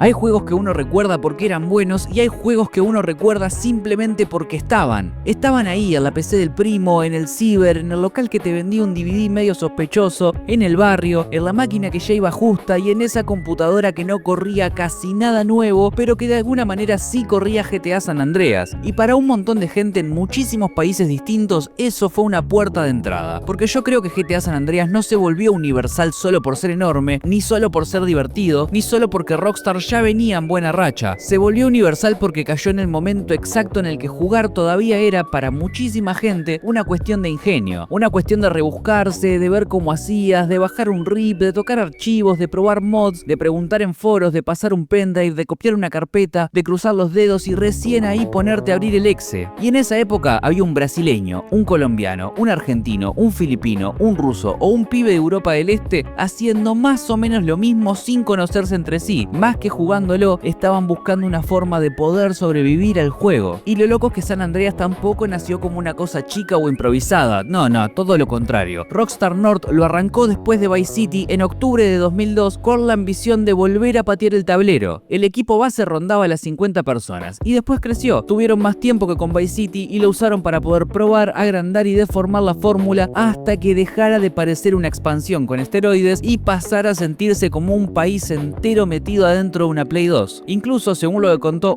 Hay juegos que uno recuerda porque eran buenos y hay juegos que uno recuerda simplemente porque estaban. Estaban ahí, en la PC del primo, en el ciber, en el local que te vendía un DVD medio sospechoso, en el barrio, en la máquina que ya iba justa y en esa computadora que no corría casi nada nuevo, pero que de alguna manera sí corría GTA San Andreas. Y para un montón de gente en muchísimos países distintos, eso fue una puerta de entrada. Porque yo creo que GTA San Andreas no se volvió universal solo por ser enorme, ni solo por ser divertido, ni solo porque Rockstar ya venía en buena racha. Se volvió universal porque cayó en el momento exacto en el que jugar todavía era para muchísima gente una cuestión de ingenio, una cuestión de rebuscarse, de ver cómo hacías, de bajar un RIP, de tocar archivos, de probar mods, de preguntar en foros, de pasar un pendrive, de copiar una carpeta, de cruzar los dedos y recién ahí ponerte a abrir el exe. Y en esa época había un brasileño, un colombiano, un argentino, un filipino, un ruso o un pibe de Europa del Este haciendo más o menos lo mismo sin conocerse entre sí. Más que jugándolo, estaban buscando una forma de poder sobrevivir al juego. Y lo loco es que San Andreas tampoco nació como una cosa chica o improvisada. No, todo lo contrario. Rockstar North lo arrancó después de Vice City en octubre de 2002 con la ambición de volver a patear el tablero. El equipo base rondaba las 50 personas y después creció. Tuvieron más tiempo que con Vice City y lo usaron para poder probar, agrandar y deformar la fórmula hasta que dejara de parecer una expansión con esteroides y pasara a sentirse como un país entero metido adentro de una Play 2. Incluso, según lo que contó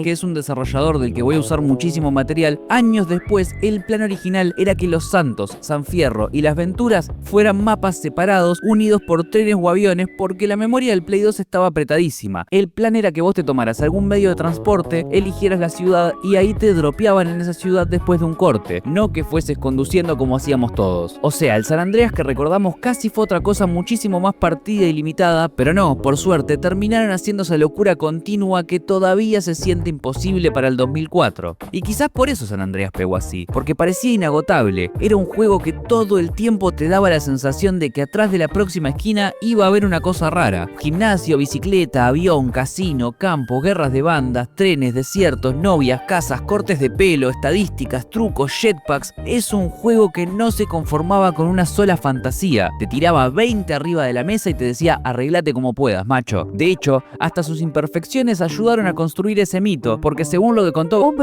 que es un desarrollador del que voy a usar muchísimo material, años después el plan original era que Los Santos, San Fierro y Las Venturas fueran mapas separados unidos por trenes o aviones porque la memoria del Play 2 estaba apretadísima. El plan era que vos te tomaras algún medio de transporte, eligieras la ciudad y ahí te dropeaban en esa ciudad después de un corte, no que fueses conduciendo como hacíamos todos. O sea, el San Andreas que recordamos casi fue otra cosa muchísimo más partida y limitada, pero no, por suerte, terminaron haciendo esa locura continua que todavía se siente imposible para el 2004. Y quizás por eso San Andreas pegó así, porque parecía inagotable. Era un juego que todo el tiempo te daba la sensación de que atrás de la próxima esquina iba a haber una cosa rara. Gimnasio, bicicleta, avión, casino, campo, guerras de bandas, trenes, desiertos, novias, casas, cortes de pelo, estadísticas, trucos, jetpacks. Es un juego que no se conformaba con una sola fantasía. Te tiraba 20 arriba de la mesa y te decía arreglate como puedas, macho. De hecho, hasta sus imperfecciones ayudaron a construir ese mito, porque según lo que contó,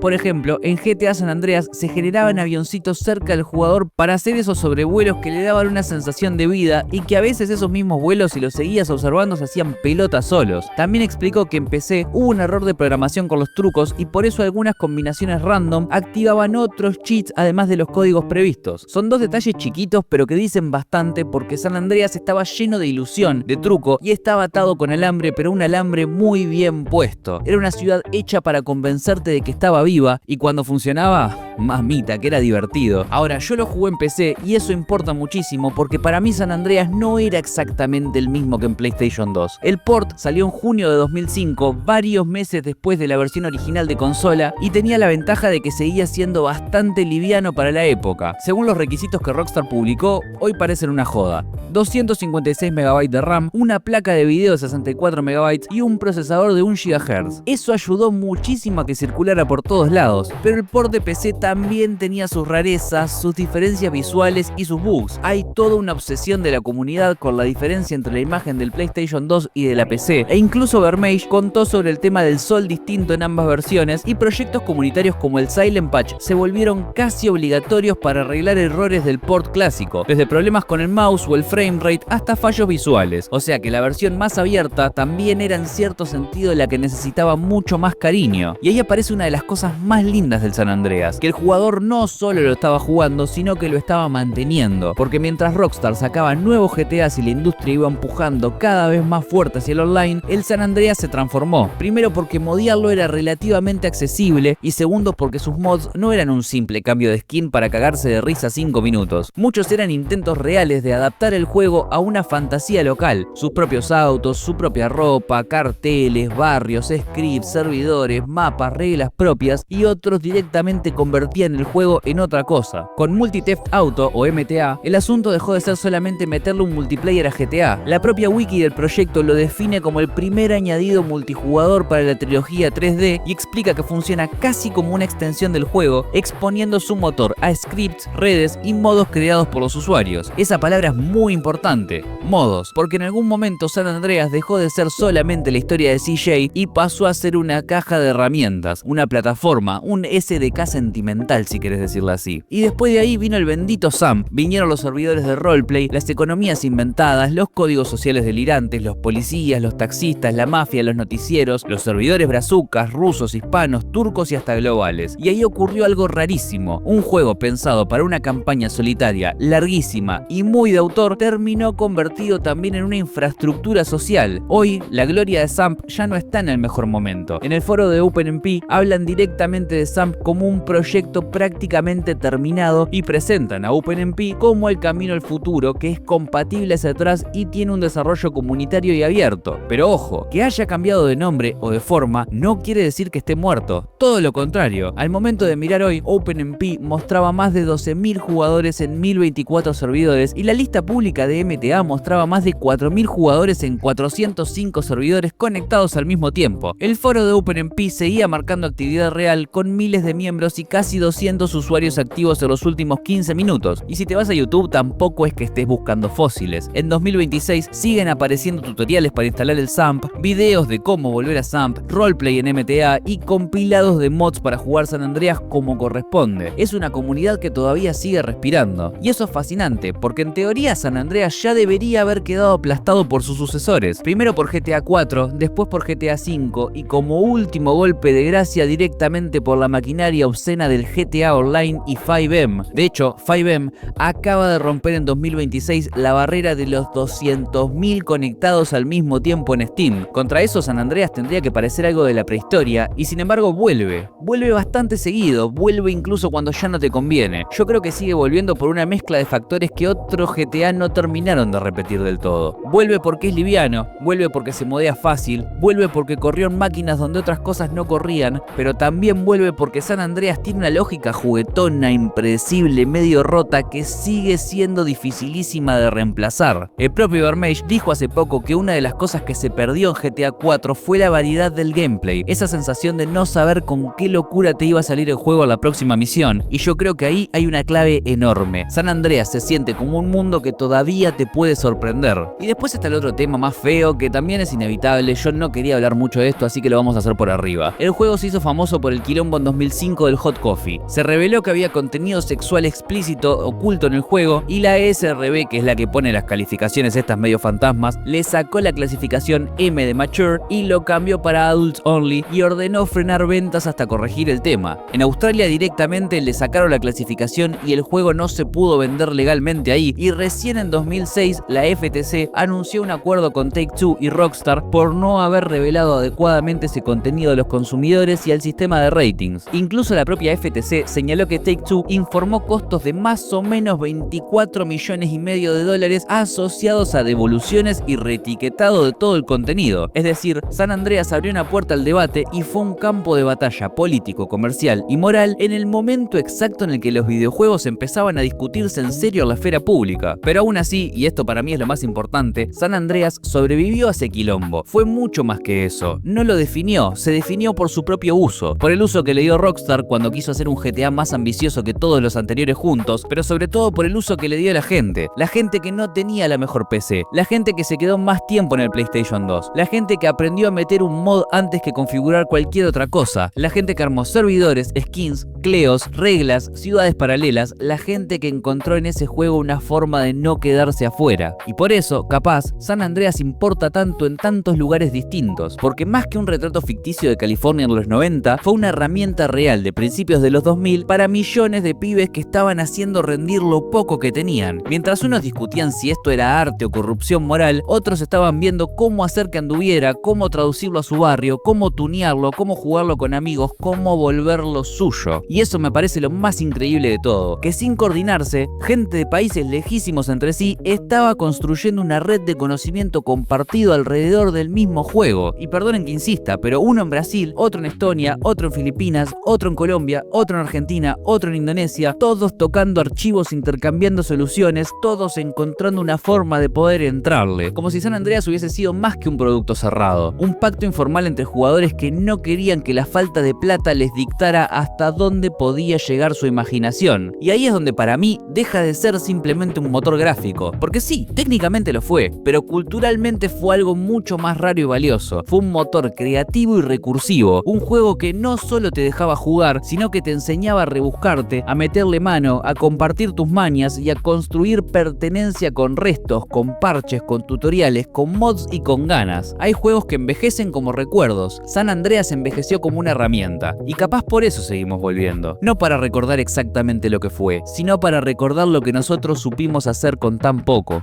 por ejemplo, en GTA San Andreas se generaban avioncitos cerca del jugador para hacer esos sobrevuelos que le daban una sensación de vida y que a veces esos mismos vuelos, si los seguías observando, se hacían pelotas solos. También explicó que en PC hubo un error de programación con los trucos y por eso algunas combinaciones random activaban otros cheats además de los códigos previstos. Son dos detalles chiquitos pero que dicen bastante porque San Andreas estaba lleno de ilusión, de truco y estaba atado con alambre, pero un alambre muy bien puesto. Era una ciudad hecha para convencerte de que estaba viva y cuando funcionaba, mamita, que era divertido. Ahora, yo lo jugué en PC y eso importa muchísimo porque para mí San Andreas no era exactamente el mismo que en PlayStation 2. El port salió en junio de 2005, varios meses después de la versión original de consola y tenía la ventaja de que seguía siendo bastante liviano para la época. Según los requisitos que Rockstar publicó, hoy parecen una joda. 256 MB de RAM, una placa de video de 64 MB y un procesador de 1 GHz. Eso ayudó muchísimo a que circulara por todos lados, pero el port de PC también tenía sus rarezas, sus diferencias visuales y sus bugs. Hay toda una obsesión de la comunidad con la diferencia entre la imagen del PlayStation 2 y de la PC, e incluso Vermeij contó sobre el tema del sol distinto en ambas versiones y proyectos comunitarios como el Silent Patch se volvieron casi obligatorios para arreglar errores del port clásico, desde problemas con el mouse o el framerate hasta fallos visuales. O sea que la versión más abierta también era en cierto sentido la que necesitaba mucho más cariño. Y ahí aparece una de las cosas más lindas del San Andreas, que el jugador no solo lo estaba jugando, sino que lo estaba manteniendo, porque mientras Rockstar sacaba nuevos GTAs y la industria iba empujando cada vez más fuerte hacia el online, el San Andreas se transformó. Primero porque modearlo era relativamente accesible y segundo porque sus mods no eran un simple cambio de skin para cagarse de risa 5 minutos. Muchos eran intentos reales de adaptar el juego a una fantasía local, sus propios autos, su propia ropa, carteles, barrios, scripts, servidores, mapas, reglas propias y otros directamente convertían el juego en otra cosa. Con Multi Theft Auto o MTA, el asunto dejó de ser solamente meterle un multiplayer a GTA. La propia wiki del proyecto lo define como el primer añadido multijugador para la trilogía 3D y explica que funciona casi como una extensión del juego, exponiendo su motor a scripts, redes y modos creados por los usuarios. Esa palabra es muy importante, modos, porque en algún momento San Andreas dejó de ser solamente la historia de CJ y pasó a ser una caja de herramientas, una plataforma, un SDK sentimental si querés decirlo así. Y después de ahí vino el bendito SAMP, vinieron los servidores de roleplay, las economías inventadas, los códigos sociales delirantes, los policías, los taxistas, la mafia, los noticieros, los servidores brazucas, rusos, hispanos, turcos y hasta globales. Y ahí ocurrió algo rarísimo. Un juego pensado para una campaña solitaria, larguísima y muy de autor, terminó convertido también en una infraestructura social. Hoy, la gloria de SAMP ya no está en el mejor momento. En el foro de OpenMP hablan directamente de SAMP como un proyecto prácticamente terminado y presentan a OpenMP como el camino al futuro que es compatible hacia atrás y tiene un desarrollo comunitario y abierto. Pero ojo, que haya cambiado de nombre o de forma no quiere decir que esté muerto. Todo lo contrario. Al momento de mirar hoy, OpenMP mostraba más de 12.000 jugadores en 1024 servidores y la lista pública de MTA mostraba más de 4.000 jugadores en 405 servidores conectados al mismo tiempo. El foro de OpenMP seguía marcando actividad real con miles de miembros y casi 200 usuarios activos en los últimos 15 minutos. Y si te vas a YouTube tampoco es que estés buscando fósiles. En 2026 siguen apareciendo tutoriales para instalar el SAMP, videos de cómo volver a SAMP, roleplay en MTA y compilados de mods para jugar San Andreas como corresponde. Es una comunidad que todavía sigue respirando. Y eso es fascinante, porque en teoría San Andreas ya debería haber quedado aplastado por sus sucesores. Primero por GTA 4, después por GTA 5 y como último golpe de gracia directamente por la maquinaria obscena del GTA Online y 5M. De hecho, 5M acaba de romper en 2026 la barrera de los 200.000 conectados al mismo tiempo en Steam. Contra eso San Andreas tendría que parecer algo de la prehistoria y sin embargo vuelve bastante seguido, vuelve incluso cuando ya no te conviene. Yo creo que sigue volviendo por una mezcla de factores que otros GTA no terminaron de repetir del todo. Vuelve porque es liviano, vuelve porque se modea fácil, vuelve porque corrió en máquinas donde otras cosas no corrían, pero también vuelve porque San Andreas tiene una lógica juguetona, impredecible, medio rota que sigue siendo dificilísima de reemplazar. El propio Vermeij dijo hace poco que una de las cosas que se perdió en GTA 4 fue la variedad del gameplay, esa sensación de no saber con qué locura te iba a salir el juego a la próxima misión, y yo creo que ahí hay una clave enorme. San Andreas se siente como un mundo que todavía te puede sorprender. Y después está el otro tema más feo que también es inevitable, yo no quería hablar mucho de esto así que lo vamos a hacer por arriba. El juego se hizo famoso por el quilombo en 2005 del Hot Coffee. Se reveló que había contenido sexual explícito oculto en el juego y la ESRB, que es la que pone las calificaciones estas medio fantasmas, le sacó la clasificación M de Mature y lo cambió para Adults Only y ordenó frenar ventas hasta corregir el tema. En Australia directamente le sacaron la clasificación y el juego no se pudo vender legalmente ahí, y recién en 2006 la FTC anunció un acuerdo con Take-Two y Rockstar por no haber revelado adecuadamente ese contenido a los consumidores y al sistema de ratings. Incluso la propia FTC señaló que Take-Two informó costos de más o menos 24 millones y medio de dólares asociados a devoluciones y reetiquetado de todo el contenido. Es decir, San Andreas abrió una puerta al debate y fue un campo de batalla político, comercial y moral en el momento exacto en el que los videojuegos empezaban a discutirse en serio en la esfera pública. Pero aún así, y esto para mí es lo más importante, San Andreas sobrevivió a ese quilombo. Fue mucho más que eso. No lo definió, se definió por su propio uso. Por el uso que le dio Rockstar cuando quiso hacer un GTA más ambicioso que todos los anteriores juntos, pero sobre todo por el uso que le dio a la gente. La gente que no tenía la mejor PC, la gente que se quedó más tiempo en el PlayStation 2, la gente que aprendió a meter un mod antes que configurar cualquier otra cosa, la gente que armó servidores, skins, cleos, reglas, ciudades paralelas, la gente que encontró en ese juego una forma de no quedarse afuera. Y por eso, capaz, San Andreas importa tanto en tantos lugares distintos, porque más que un retrato ficticio de California en los 90, fue una herramienta real de principios de los 2000 para millones de pibes que estaban haciendo rendir lo poco que tenían. Mientras unos discutían si esto era arte o corrupción moral, otros estaban viendo cómo hacer que anduviera, cómo traducirlo a su barrio, cómo tunearlo, cómo jugarlo con amigos, cómo volverlo suyo. Y eso me parece lo más increíble de todo, que sin coordinarse, gente de países lejísimos entre sí estaba construyendo una red de conocimiento compartido alrededor del mismo juego. Y perdonen que insista, pero uno en Brasil, otro en Estonia, otro en Filipinas, otro en Colombia, otro en Argentina, otro en Indonesia, todos tocando archivos, intercambiando soluciones, todos encontrando una forma de poder entrarle. Como si San Andreas hubiese sido más que un producto cerrado, un pacto informal entre jugadores que no querían que la falta de plata les dictara hasta dónde podía llegar su imaginación. Y ahí es donde para mí deja de ser simplemente un motor gráfico, porque sí, técnicamente lo fue, pero culturalmente realmente fue algo mucho más raro y valioso. Fue un motor creativo y recursivo, un juego que no solo te dejaba jugar, sino que te enseñaba a rebuscarte, a meterle mano, a compartir tus mañas y a construir pertenencia con restos, con parches, con tutoriales, con mods y con ganas. Hay juegos que envejecen como recuerdos. San Andreas envejeció como una herramienta, y capaz por eso seguimos volviendo. No para recordar exactamente lo que fue, sino para recordar lo que nosotros supimos hacer con tan poco.